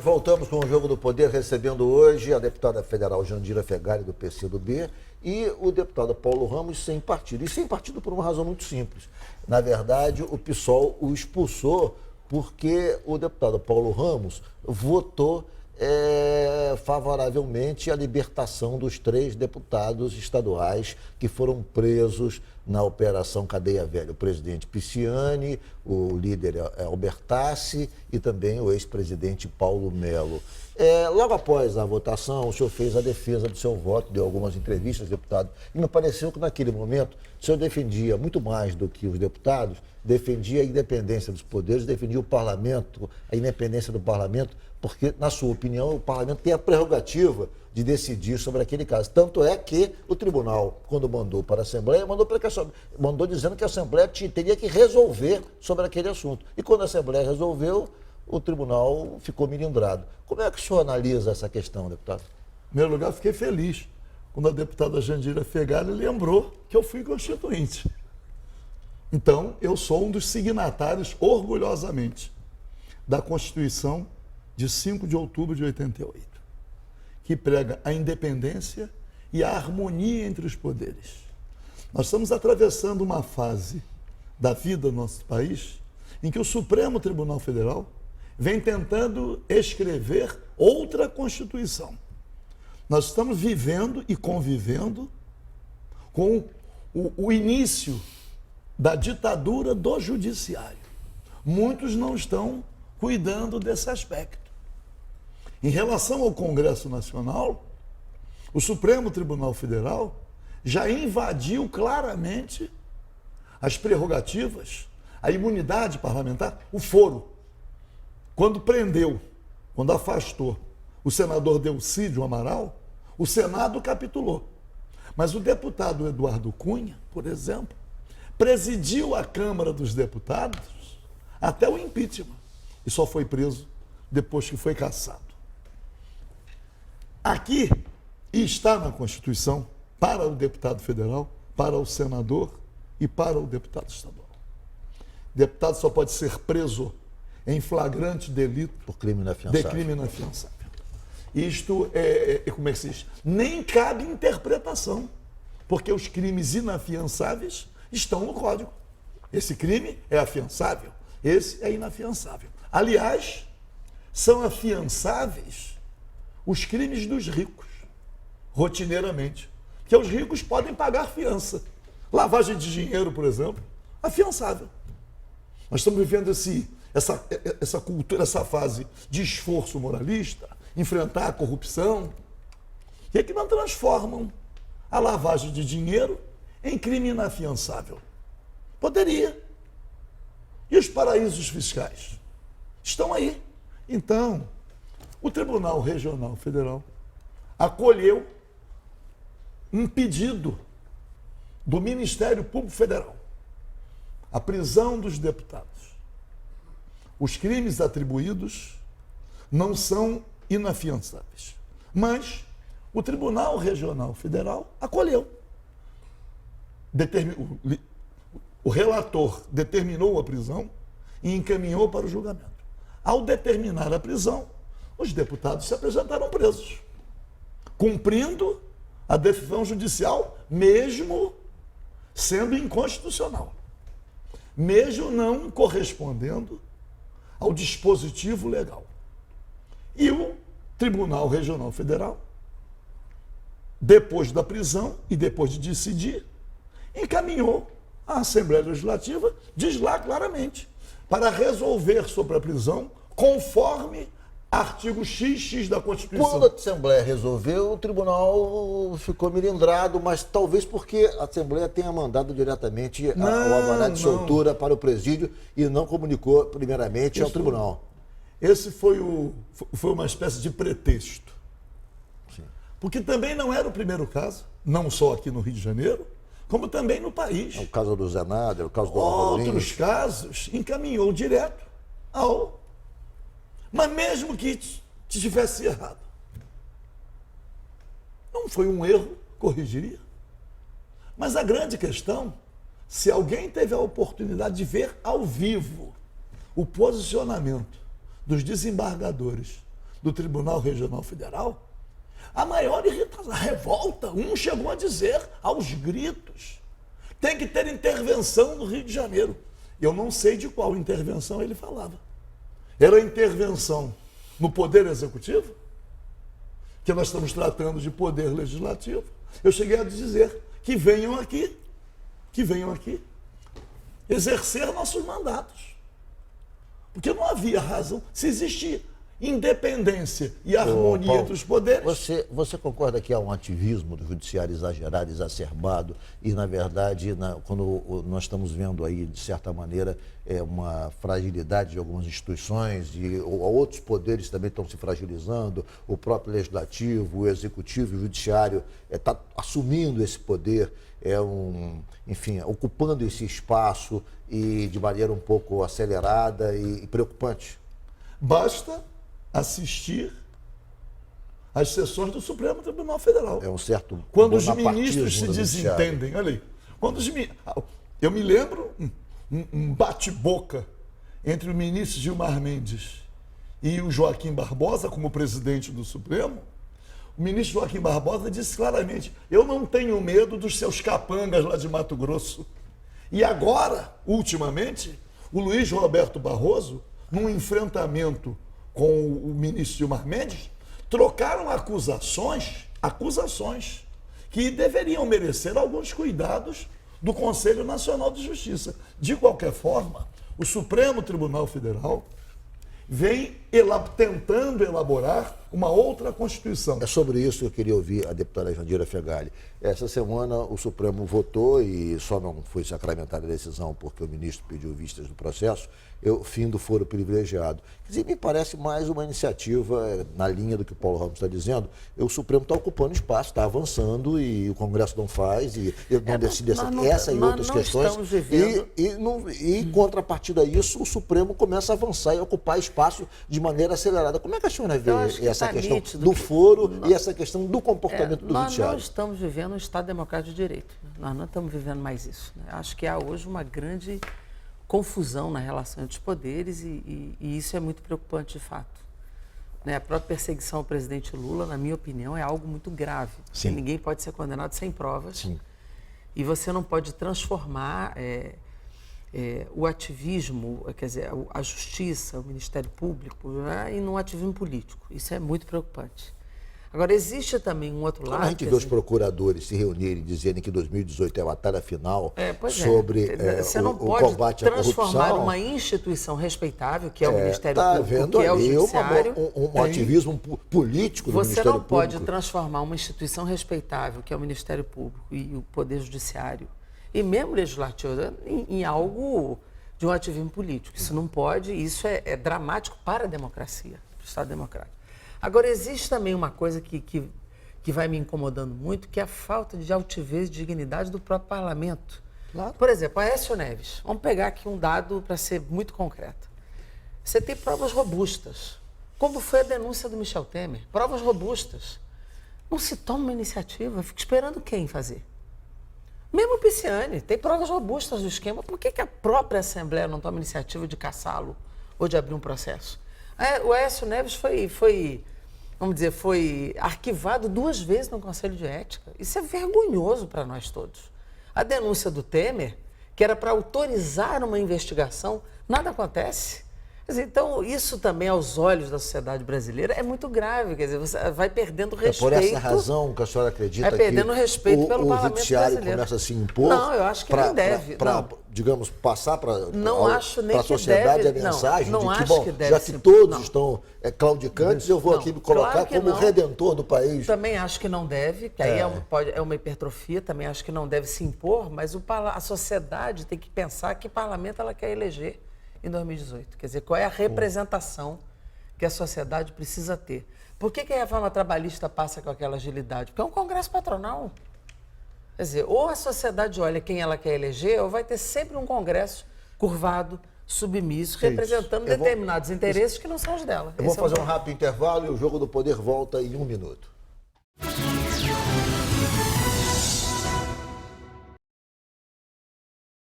voltamos com o Jogo do Poder, recebendo hoje a deputada federal Jandira Fegali, do PCdoB, e o deputado Paulo Ramos, sem partido. E sem partido por uma razão muito simples. Na verdade, o PSOL o expulsou porque o deputado Paulo Ramos votou favoravelmente à libertação dos 3 deputados estaduais que foram presos na Operação Cadeia Velha. O presidente Pisciani, o líder Albertassi e também o ex-presidente Paulo Melo. Logo após a votação, o senhor fez a defesa do seu voto, deu algumas entrevistas, deputado, e me pareceu que naquele momento o senhor defendia muito mais do que os deputados, defendia a independência dos poderes, defendia o parlamento, a independência do parlamento, porque, na sua opinião, o parlamento tem a prerrogativa de decidir sobre aquele caso. Tanto é que o tribunal, quando mandou para a Assembleia, mandou dizendo que a Assembleia teria que resolver sobre aquele assunto. E quando a Assembleia resolveu, o tribunal ficou milindrado. Como é que o senhor analisa essa questão, deputado? Em primeiro lugar, fiquei feliz quando a deputada Jandira Fegali lembrou que eu fui constituinte. Então, eu sou um dos signatários, orgulhosamente, da Constituição de 5 de outubro de 88, que prega a independência e a harmonia entre os poderes. Nós estamos atravessando uma fase da vida do nosso país em que o Supremo Tribunal Federal vem tentando escrever outra Constituição. Nós estamos vivendo e convivendo com o início da ditadura do judiciário. Muitos não estão cuidando desse aspecto. Em relação ao Congresso Nacional, o Supremo Tribunal Federal já invadiu claramente as prerrogativas, a imunidade parlamentar, o foro. Quando prendeu, quando afastou o senador Delcídio Amaral, o Senado capitulou. Mas o deputado Eduardo Cunha, por exemplo, presidiu a Câmara dos Deputados até o impeachment e só foi preso depois que foi cassado. Aqui está na Constituição, para o deputado federal, para o senador e para o deputado estadual. O deputado só pode ser preso em flagrante delito por crime inafiançável. De crime inafiançável. Isto como é que se diz? Nem cabe interpretação, porque os crimes inafiançáveis estão no Código. Esse crime é afiançável, esse é inafiançável. Aliás, são afiançáveis os crimes dos ricos, rotineiramente. Que os ricos podem pagar fiança. Lavagem de dinheiro, por exemplo, afiançável. Nós estamos vivendo essa cultura, essa fase de esforço moralista, enfrentar a corrupção, e é que não transformam a lavagem de dinheiro em crime inafiançável. Poderia. E os paraísos fiscais? Estão aí. Então, o Tribunal Regional Federal acolheu um pedido do Ministério Público Federal. A prisão dos deputados. Os crimes atribuídos não são inafiançáveis. Mas o Tribunal Regional Federal acolheu. O relator determinou a prisão e encaminhou para o julgamento. Ao determinar a prisão, os deputados se apresentaram presos, cumprindo a decisão judicial, mesmo sendo inconstitucional, mesmo não correspondendo ao dispositivo legal. E o Tribunal Regional Federal, depois da prisão e depois de decidir, encaminhou à Assembleia Legislativa, diz lá claramente, para resolver sobre a prisão conforme artigo XX da Constituição. Quando a Assembleia resolveu, o tribunal ficou milindrado, mas talvez porque a Assembleia tenha mandado diretamente o alvará de soltura para o presídio e não comunicou primeiramente ao tribunal. Esse foi uma espécie de pretexto. Sim. Porque também não era o primeiro caso, não só aqui no Rio de Janeiro, como também no país. O caso do Zé Nader, o caso do Outros casos encaminhou direto ao... Mas mesmo que tivesse errado, não foi um erro, corrigiria. Mas a grande questão, se alguém teve a oportunidade de ver ao vivo o posicionamento dos desembargadores do Tribunal Regional Federal, a maior irritação, a revolta, um chegou a dizer aos gritos, tem que ter intervenção no Rio de Janeiro. Eu não sei de qual intervenção ele falava. Era intervenção no Poder Executivo, que nós estamos tratando de Poder Legislativo. Eu cheguei a dizer que venham aqui, exercer nossos mandatos. Porque não havia razão, se existia independência e harmonia Paulo, entre os poderes. Você concorda que há um ativismo do judiciário exagerado, exacerbado, e, na verdade, quando nós estamos vendo aí, de certa maneira, uma fragilidade de algumas instituições, ou outros poderes também estão se fragilizando, o próprio legislativo, o executivo e o judiciário está assumindo esse poder, enfim, ocupando esse espaço e de maneira um pouco acelerada e preocupante? Basta assistir às sessões do Supremo Tribunal Federal. É um certo quando os ministros se desentendem, olha aí, eu me lembro um bate-boca entre o ministro Gilmar Mendes e o Joaquim Barbosa como presidente do Supremo. O ministro Joaquim Barbosa disse claramente: eu não tenho medo dos seus capangas lá de Mato Grosso. E agora, ultimamente, o Luiz Roberto Barroso, num enfrentamento com o ministro Gilmar Mendes, trocaram acusações que deveriam merecer alguns cuidados do Conselho Nacional de Justiça. De qualquer forma, o Supremo Tribunal Federal vem tentando elaborar uma outra Constituição. É sobre isso que eu queria ouvir a deputada Jandira Fegali. Essa semana o Supremo votou e só não foi sacramentada a decisão porque o ministro pediu vistas do processo, fim do foro privilegiado. Quer dizer, me parece mais uma iniciativa na linha do que o Paulo Ramos está dizendo. O Supremo está ocupando espaço, está avançando e o Congresso não faz e não decide essa e outras questões. E em contrapartida a isso, o Supremo começa a avançar e ocupar espaço de maneira acelerada. Como é que a senhora vê essa questão do foro e essa questão do comportamento do judiciário? Nós não estamos vivendo um Estado democrático de direito. Nós não estamos vivendo mais isso. Acho que há hoje uma grande confusão na relação entre os poderes e isso é muito preocupante de fato. A própria perseguição ao presidente Lula, na minha opinião, é algo muito grave. Sim. Ninguém pode ser condenado sem provas. Sim. E você não pode transformar o ativismo, quer dizer, a justiça, o Ministério Público, em um ativismo político. Isso é muito preocupante. Agora, existe também um outro lado... Quando a gente vê os procuradores se reunirem e dizerem que 2018 é a batalha final sobre você não o pode combate à corrupção... transformar uma instituição respeitável, que é o Ministério Público, vendo que é o ali Judiciário... um ativismo político do Ministério Público. Você não pode transformar uma instituição respeitável, que é o Ministério Público e o Poder Judiciário, e mesmo Legislativo, em algo de um ativismo político. Isso não pode, isso é dramático para a democracia, para o Estado democrático. Agora, existe também uma coisa que vai me incomodando muito, que é a falta de altivez e dignidade do próprio parlamento. Claro. Por exemplo, Aécio Neves. Vamos pegar aqui um dado para ser muito concreto. Você tem provas robustas. Como foi a denúncia do Michel Temer? Provas robustas. Não se toma uma iniciativa, fica esperando quem fazer? Mesmo o Pisciani, tem provas robustas do esquema. Por que a própria Assembleia não toma iniciativa de caçá-lo ou de abrir um processo? O Aécio Neves foi arquivado 2 vezes no Conselho de Ética. Isso é vergonhoso para nós todos. A denúncia do Temer, que era para autorizar uma investigação, nada acontece. Então, isso também, aos olhos da sociedade brasileira, é muito grave. Quer dizer, você vai perdendo respeito. É por essa razão que a senhora acredita que perdendo respeito pelo o parlamento judiciário brasileiro começa a se impor? Não, eu acho que não deve. Digamos, passar para a sociedade deve, a mensagem não de que, acho bom, que deve já que todos estão claudicantes, eu vou aqui me colocar como redentor do país. Também acho que não deve, que aí é uma hipertrofia, também acho que não deve se impor, mas a sociedade tem que pensar que parlamento ela quer eleger em 2018. Quer dizer, qual é a representação que a sociedade precisa ter. Por que a reforma trabalhista passa com aquela agilidade? Porque é um congresso patronal. Quer dizer, ou a sociedade olha quem ela quer eleger, ou vai ter sempre um congresso curvado, submisso, representando determinados interesses que não são os dela. Eu vou fazer um rápido intervalo e o Jogo do Poder volta em 1 minuto.